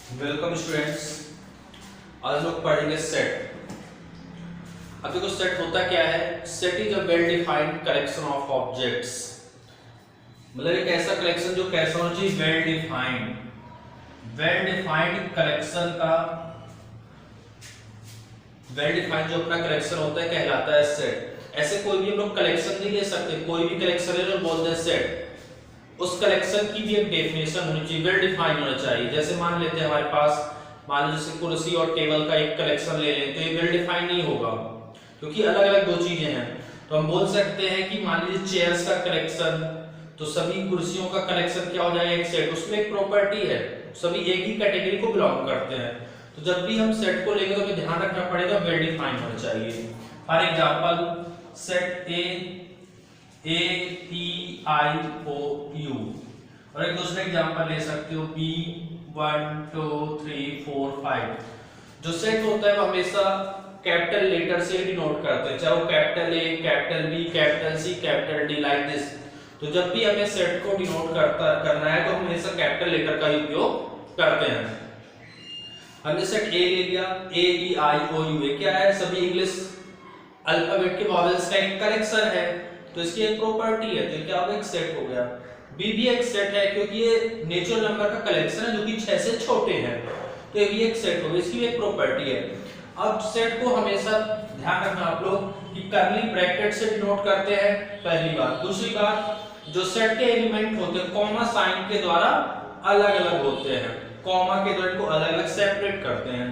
Welcome students. आज लोग पढ़ेंगे सेट। अब देखो सेट होता क्या है। Set is a well defined collection of objects. मतलब एक ऐसा कलेक्शन जो कैसा होना चाहिए, वेल डिफाइंड कलेक्शन का वेल डिफाइंड जो अपना कलेक्शन होता है कहलाता है सेट। ऐसे कोई भी हम लोग कलेक्शन नहीं ले सकते, कोई भी कलेक्शन है जो बोलते हैं सेट। उस कलेक्शन की भी एक डेफिनेशन होनी चाहिए, वेल डिफाइंड होना चाहिए। जैसे मान लेते हैं हमारे पास, मान लो जैसे कुर्सी और टेबल का एक कलेक्शन ले लें तो ये वेल डिफाइंड नहीं होगा, क्योंकि अलग अलग दो चीजें हैं। तो हम बोल सकते हैं कि मान लीजिए चेयर्स का कलेक्शन, तो सभी कुर्सियों का कलेक्शन क्या हो जाएगा, एक सेट। उसमें एक प्रॉपर्टी है, सभी एक ही कैटेगरी को बिलोंग करते हैं। तो जब भी हम सेट को लेंगे तो हमें ध्यान रखना पड़ेगा वेल डिफाइंड होना चाहिए। फॉर एग्जांपल सेट APIOU, और एक दूसरा एग्जांपल ले सकते हो B12345। जो सेट होता है वो हमेशा कैपिटल लेटर से डिनोट करते हैं, चाहे वो capital A, capital B, capital C, capital D, like this. तो जब भी हमें सेट को डिनोट करना है तो हम हमेशा कैपिटल लेटर का ही उपयोग करते हैं। हमने सेट A ले लिया, AEIOU क्या है, सभी इंग्लिश अल्फाबेट के वॉवेल्स का एक कलेक्शन है, तो इसकी एक प्रॉपर्टी है, तो क्या होगा, एक सेट हो गया। बी भी एक सेट है क्योंकि ये नेचुरल नंबर का कलेक्शन है जो कि 6 से छोटे हैं, तो ये भी एक सेट होगा, इसकी भी एक प्रॉपर्टी है। अब सेट को हमेशा ध्यान रखना आप लोग कि कर्ली ब्रैकेट से डिनोट करते हैं, पहली बात। दूसरी बात, जो सेट के एलिमेंट होते हैं कॉमा साइन के द्वारा अलग अलग होते हैं, कॉमा के द्वारा इनको अलग अलग सेपरेट करते हैं।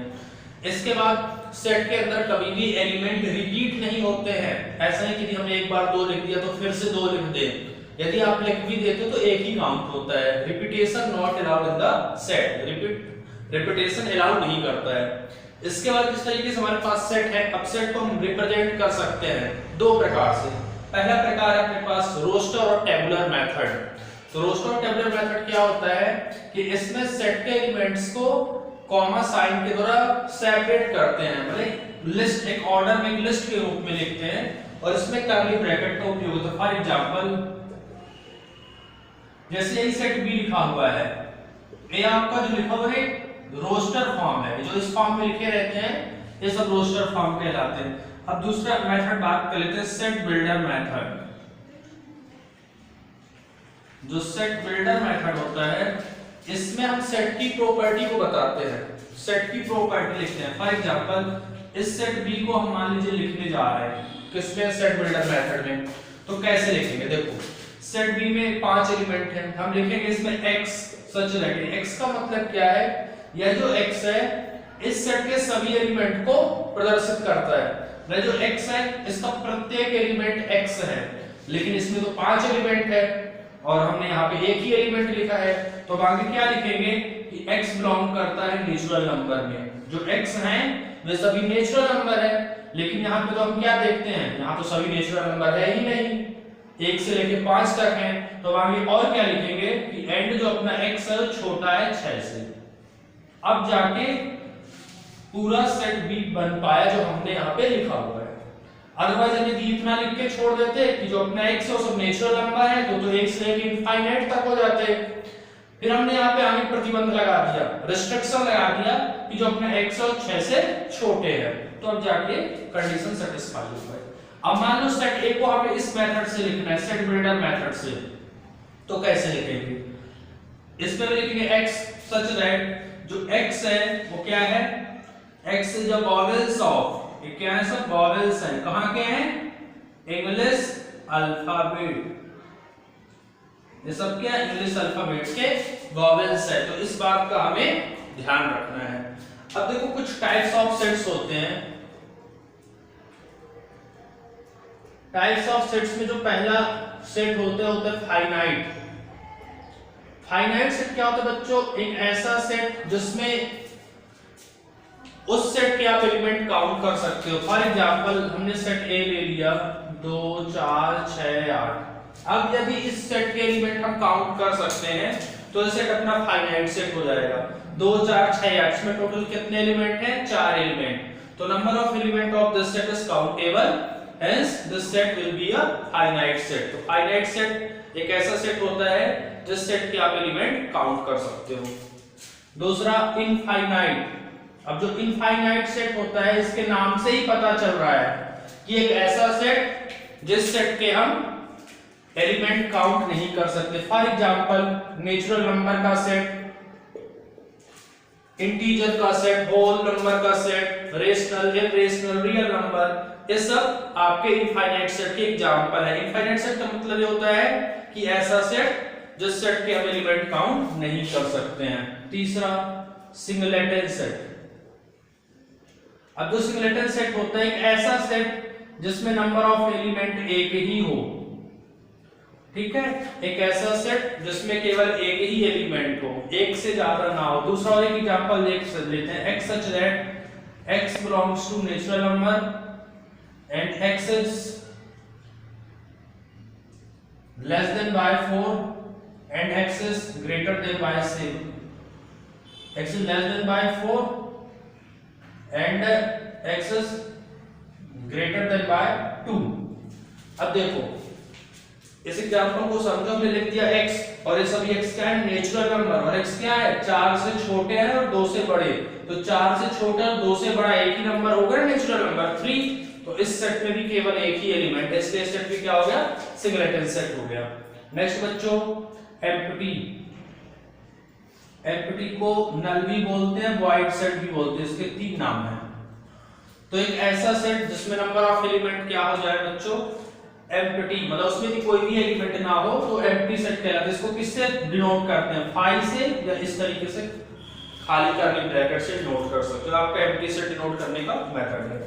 इसके बाद सेट के अंदर कभी भी एलिमेंट रिपीट नहीं होते हैं। ऐसा नहीं कि हमने एक बार 2 लिख दिया तो फिर से 2 लिख दें। यदि आप लिख भी देते तो एक ही काउंट होता है। Repetition not allowed in the set, repetition allow नहीं करता है। इसके बाद इस तरीके से हमारे पास सेट है। अब सेट को हम रिप्रेजेंट कर सकते हैं 2 प्रकार से। पहला प्रकार है अपने पास रोस्टर और टेबुलर मेथड। तो रोस्टर और टेबुलर मेथड क्या होता है कि इसमें सेट के एलिमेंट्स को कॉमा साइन के द्वारा सेपरेट करते हैं, मतलब लिस्ट, एक ऑर्डर में एक लिस्ट के रूप में लिखते हैं, और इसमें कर्ली ब्रैकेट का उपयोग होता है। फॉर एग्जांपल जैसे यही सेट बी लिखा हुआ है, ये आपका जो लिखा हुआ है रोस्टर फॉर्म है, जो इस फॉर्म में लिखे रहते हैं ये सब रोस्टर फॉर्म कहलाते हैं। अब दूसरा मेथड बात कर लेते हैं, सेट बिल्डर मेथड। जो सेट बिल्डर मेथड होता है इसमें हम सेट की प्रॉपर्टी को बताते हैं, सेट की प्रॉपर्टी लिखते हैं। फॉर एग्जांपल इस सेट बी को हम मान लीजिए लिखने जा रहे हैं किसमें, सेट बिल्डर मेथड में। तो कैसे लिखेंगे, देखो सेट बी में 5 एलिमेंट हैं, हम लिखेंगे इसमें x सच दैट x का मतलब क्या है, यह जो x है इस सेट के सभी एलिमेंट को प्रदर्शित करता है। यह जो x है इसका प्रत्येक एलिमेंट x है, लेकिन इसमें तो 5 एलिमेंट है और हमने यहाँ पे एक ही एलिमेंट लिखा है, तो आगे क्या लिखेंगे कि x बिलोंग करता है नेचुरल नंबर में। जो x हैं वे सभी नेचुरल नंबर है, लेकिन यहाँ पे तो हम क्या देखते हैं, यहाँ तो सभी नेचुरल नंबर है ही नहीं, 1 से लेके 5 तक हैं। तो आगे और क्या लिखेंगे कि एंड जो अपना x है छोटा है 6 से। अब जाके पूरा सेट बी बन पाया जो हमने यहाँ पे लिखा हुआ है। अदरवाइज हम यदि इतना लिख के छोड़ देते कि जो अपना x है वो सब नेचुरल नंबर है, तो 1 से लेके इनफाइनाइट तक हो जाते। फिर हमने यहाँ पे आगे प्रतिबंध लगा दिया, रिस्ट्रिक्शन लगा दिया कि जो अपना x है 6 से छोटे हैं, तो अब जाके कंडीशन सेटिस्फाई हो गई। अब मान लो सेट A को हमें इस मेथड से लिखना है, सेट बिल्डर मेथड से, तो कैसे लिखेंगे, इसमें लिखेंगे x सच दैट जो x है वो क्या है, x is the vowels of, ये क्या है, सब वॉवेल्स हैं, कहां के हैं, इंग्लिश अल्फाबेट, ये सब क्या है, इंग्लिश अल्फाबेट के वॉवेल्स है। तो इस बात का हमें ध्यान रखना है। अब देखो कुछ टाइप्स ऑफ सेट्स होते हैं। टाइप्स ऑफ सेट्स में जो पहला सेट होता है फाइनाइट। फाइनाइट सेट क्या होता है बच्चों, एक ऐसा सेट जिसमें उस सेट के आप एलिमेंट काउंट कर सकते हो। फॉर एग्जांपल हमने सेट ए ले लिया 2 4 6 8। अब यदि इस सेट के एलिमेंट हम काउंट कर सकते हैं तो सेट अपना फाइनाइट सेट हो जाएगा। 2 4 6 8 इसमें टोटल कितने एलिमेंट हैं, 4 एलिमेंट। तो number of element of this set is countable, hence this set will be a finite set। तो finite set एक ऐसा सेट होता है जिस सेट के आप एलिमेंट काउंट कर सकते हो। दूसरा इनफाइनाइट। अब जो इनफाइनाइट सेट होता है, इसके नाम से ही पता चल रहा है कि एक ऐसा सेट जिस सेट के हम एलिमेंट काउंट नहीं कर सकते। फॉर एग्जांपल नेचुरल नंबर का सेट, इंटीजर का सेट, होल नंबर का set, rational, irrational, real number, ये सब आपके इनफाइनाइट सेट के एग्जांपल है। इनफाइनाइट सेट का मतलब ये होता है कि ऐसा सेट जिस सेट के हम एलिमेंट काउंट नहीं कर सकते हैं। तीसरा सिंगलेटन सेट। अब जो सिंगलेटन सेट होता है, एक ऐसा सेट जिसमें नंबर ऑफ एलिमेंट एक ही हो। ठीक है, एक ऐसा सेट जिसमें केवल एक ही एलिमेंट हो, एक से ज्यादा ना हो। दूसरा और एक एग्जांपल लेते हैं, x such that x belongs to natural number and x is less than by 4 and x is greater than by 7. x is less than by 4 and x is greater than by 2. अब देखो इस example को समझो, हमने लिख दिया x और ये सभी x क्या है, नेचुरल नंबर, और x क्या है, 4 से छोटे हैं और 2 से बड़े। तो 4 से छोटा और 2 से बड़ा एक ही नंबर होगा, नेचुरल नंबर 3। तो इस सेट में भी केवल एक ही एलिमेंट है, इसलिए सेट भी क्या हो गया, सिंगलेटन सेट हो गया। नेक्स्ट बच्चों एम्प्टी। एम्प्टी को नल भी बोलते हैं, वॉइड सेट भी बोलते हैं, इसके 3 नाम हैं। तो एक ऐसा सेट जिसमें नंबर ऑफ एलिमेंट क्या हो जाए बच्चों, एम्प्टी, मतलब उसमें भी कोई भी एलिमेंट ना हो तो एम्प्टी सेट कहलाता है। इसको किससे डिनोट करते हैं, फाई से, या इस तरीके से खाली कर्ली ब्रैकेट से डिनोट कर सकते हो। आपका एम्प्टी सेट डिनोट करने का मेथड है।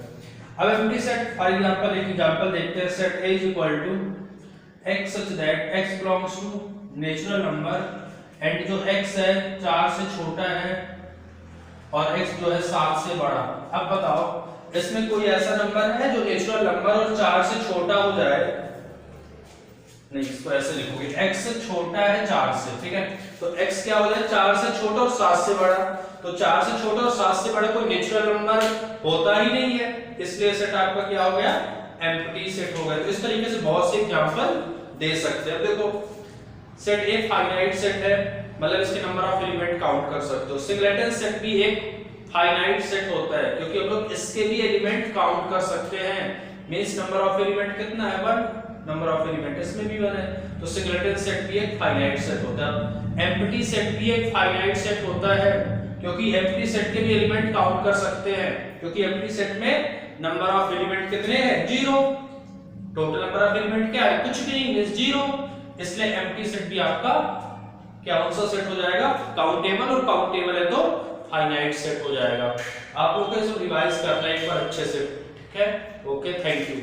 अब एम्प्टी सेट फॉर एग्जांपल एक एग्जांपल देखते हैं, set A is equal to x such that x belongs to natural number and जो x है 4 से छोटा है और x जो है 7 से बड़ा। अब बताओ इसमें कोई ऐसा नंबर है जो नेचुरल नंबर और 4 से छोटा हो जाए? नहीं, इसको ऐसे लिखोगे, x से छोटा है 4 से, ठीक है, तो x क्या हो जाए, 4 से छोटा और 7 से बड़ा। तो 4 से छोटा और 7 से बड़ा कोई नेचुरल नंबर होता ही नहीं है, इसलिए सेट आपका क्या हो गया, एम्प्टी सेट हो गया। तो इस तरीके से बहुत से एग्जांपल दे सकते हैं। देखो सेट ए फाइनाइट सेट है, मतलब इसके नंबर ऑफ एलिमेंट काउंट कर सकते हो। सिंगलेटन सेट भी एक फाइनाइट सेट होता है, क्योंकि हम लोग इसके भी एलिमेंट काउंट कर सकते हैं। मींस नंबर ऑफ एलिमेंट कितना है, 1, नंबर ऑफ एलिमेंट इसमें भी 1 है। तो सिंगलेटन सेट भी एक फाइनाइट सेट होता है। एम्प्टी सेट भी एक फाइनाइट सेट होता है, क्योंकि एम्प्टी सेट के भी एलिमेंट काउंट कर सकते हैं, क्योंकि एम्प्टी सेट में नंबर ऑफ एलिमेंट कितने हैं, 0। टोटल नंबर ऑफ एलिमेंट क्या है, कुछ भी नहीं, मींस 0। इसलिए एम्प्टी सेट भी आपका क्या कौन सा सेट हो जाएगा, काउंटेबल, और काउंटेबल है तो फाइनाइट सेट हो जाएगा। आप लोग को इसको रिवाइज करना है एक बार अच्छे से, ठीक है। Okay, thank you.